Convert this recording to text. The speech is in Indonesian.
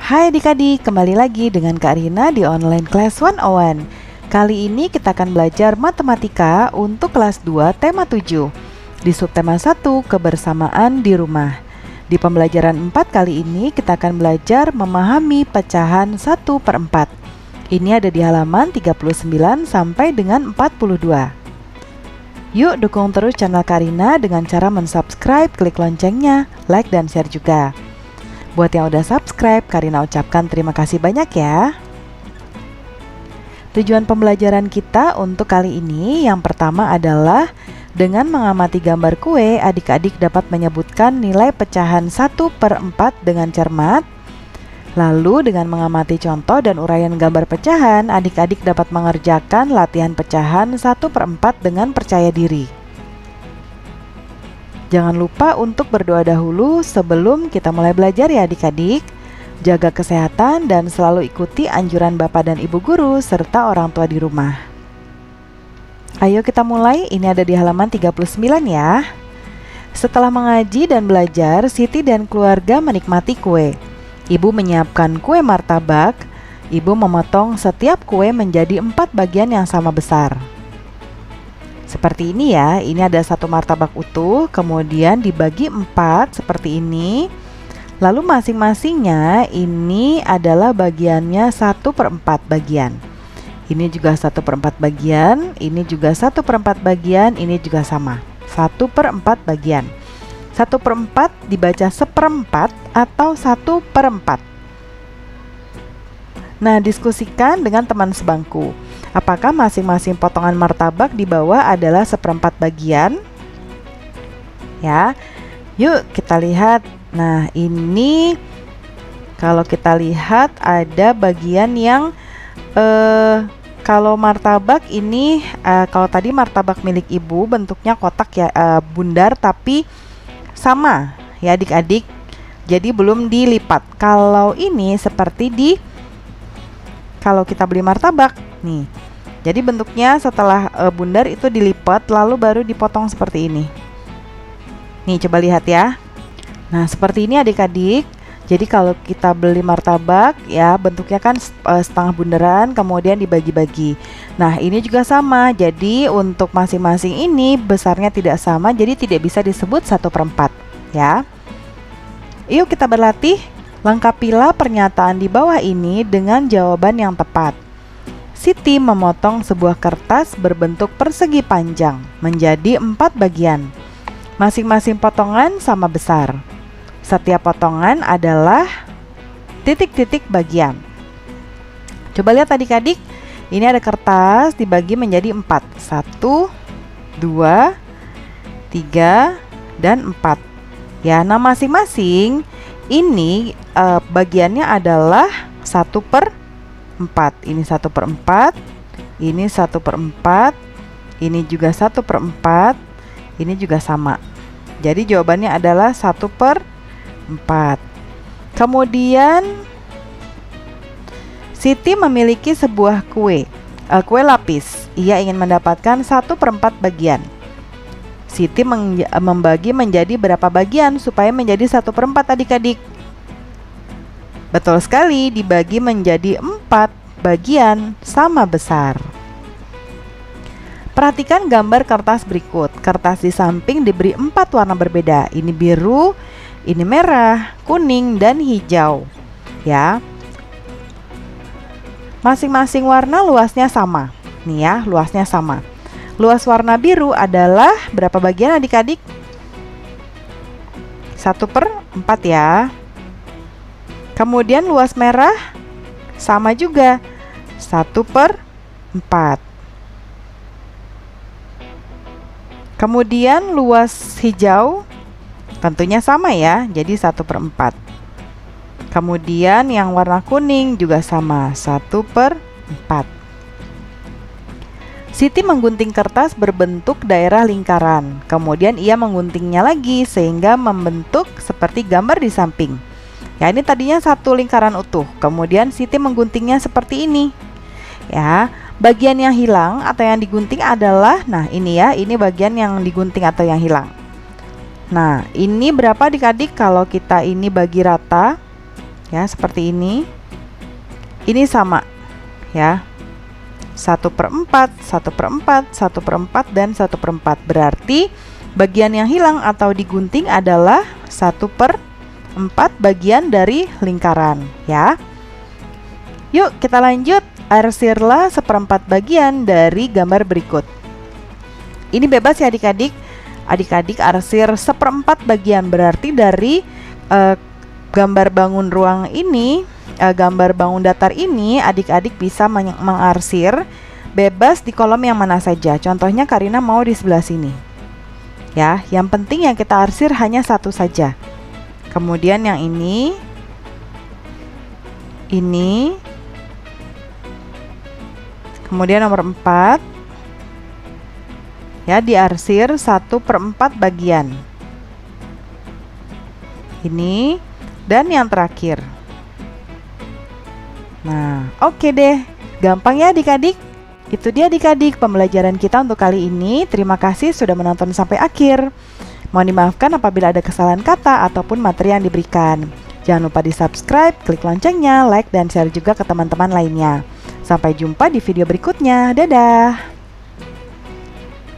Hai adik-adik, kembali lagi dengan Kak Rina di Online Class 101. Kali ini kita akan belajar matematika untuk kelas 2 tema 7 di subtema 1 kebersamaan di rumah. Di pembelajaran 4 kali ini kita akan belajar memahami pecahan 1/4. Ini ada di halaman 39 sampai dengan 42. Yuk dukung terus channel Kak Rina dengan cara mensubscribe, klik loncengnya, like dan share juga. Buat yang udah subscribe, Kak Rina ucapkan terima kasih banyak ya. Tujuan pembelajaran kita untuk kali ini yang pertama adalah dengan mengamati gambar kue, adik-adik dapat menyebutkan nilai pecahan 1/4 dengan cermat. Lalu dengan mengamati contoh dan uraian gambar pecahan, adik-adik dapat mengerjakan latihan pecahan 1/4 dengan percaya diri. Jangan lupa untuk berdoa dahulu sebelum kita mulai belajar ya adik-adik. Jaga kesehatan dan selalu ikuti anjuran Bapak dan Ibu guru serta orang tua di rumah. Ayo kita mulai, ini ada di halaman 39 ya. Setelah mengaji dan belajar, Siti dan keluarga menikmati kue. Ibu menyiapkan kue martabak. Ibu memotong setiap kue menjadi 4 bagian yang sama besar. Seperti ini ya, ini ada satu martabak utuh, kemudian dibagi 4 seperti ini. Lalu masing-masingnya ini adalah bagiannya 1/4 bagian. Ini juga 1/4 bagian, ini juga 1/4 bagian, ini juga sama 1/4 bagian. 1/4 dibaca 1/4 atau 1/4. Nah, diskusikan dengan teman sebangku. Apakah masing-masing potongan martabak di bawah adalah 1/4 bagian? Ya, yuk kita lihat. Nah, ini kalau kita lihat ada bagian yang kalau martabak ini, kalau tadi martabak milik ibu bentuknya kotak ya, bundar tapi sama ya adik-adik, jadi belum dilipat. Kalau ini seperti kalau kita beli martabak nih, jadi bentuknya setelah bundar itu dilipat lalu baru dipotong seperti ini. Nih coba lihat ya. Nah seperti ini adik-adik. Jadi kalau kita beli martabak ya bentuknya kan setengah bundaran kemudian dibagi-bagi. Nah ini juga sama, jadi untuk masing-masing ini besarnya tidak sama, jadi tidak bisa disebut 1/4 ya. Yuk kita berlatih. Lengkapilah pernyataan di bawah ini dengan jawaban yang tepat. Siti memotong sebuah kertas berbentuk persegi panjang menjadi 4 bagian. Masing-masing potongan sama besar. Setiap potongan adalah titik-titik bagian. Coba lihat adik-adik, ini ada kertas dibagi menjadi 4. 1, 2, 3, dan 4. Ya, nah masing-masing ini bagiannya adalah 1/4. Ini 1/4, ini 1/4, ini juga 1/4, ini juga sama. Jadi jawabannya adalah 1/4. Kemudian Siti memiliki sebuah kue lapis. Ia ingin mendapatkan 1/4 bagian. Siti membagi menjadi berapa bagian supaya menjadi 1/4 adik-adik? Betul sekali, dibagi menjadi 4 bagian sama besar. Perhatikan gambar kertas berikut. Kertas di samping diberi 4 warna berbeda. Ini biru, ini merah, kuning, dan hijau. Ya. Masing-masing warna luasnya sama. Nih ya, luasnya sama. Luas warna biru adalah berapa bagian adik-adik? 1/4 ya. Kemudian luas merah sama juga 1/4. Kemudian luas hijau tentunya sama ya, jadi 1/4. Kemudian yang warna kuning juga sama 1/4. Siti menggunting kertas berbentuk daerah lingkaran. Kemudian ia mengguntingnya lagi sehingga membentuk seperti gambar di samping. Ya, ini tadinya satu lingkaran utuh. Kemudian Siti mengguntingnya seperti ini. Ya, bagian yang hilang atau yang digunting adalah, nah ini ya, ini bagian yang digunting atau yang hilang. Nah, ini berapa adik-adik kalau kita ini bagi rata? Ya, seperti ini. Ini sama, ya. 1/4, 1/4, 1/4, dan 1/4. Berarti bagian yang hilang atau digunting adalah 1/4 bagian dari lingkaran, ya. Yuk kita lanjut, arsirlah 1/4 bagian dari gambar berikut. Ini bebas ya adik-adik. Adik-adik arsir 1/4 bagian, berarti dari gambar bangun ruang ini, gambar bangun datar ini, adik-adik bisa mengarsir bebas di kolom yang mana saja. Contohnya Karina mau di sebelah sini. Ya, yang penting yang kita arsir hanya satu saja. Kemudian yang ini, kemudian nomor 4, ya, diarsir 1/4 bagian. Ini, dan yang terakhir. Nah, oke deh, gampang ya adik-adik. Itu dia adik-adik pembelajaran kita untuk kali ini. Terima kasih sudah menonton sampai akhir. Mohon dimaafkan apabila ada kesalahan kata ataupun materi yang diberikan. Jangan lupa di subscribe, klik loncengnya, like, dan share juga ke teman-teman lainnya. Sampai jumpa di video berikutnya. Dadah!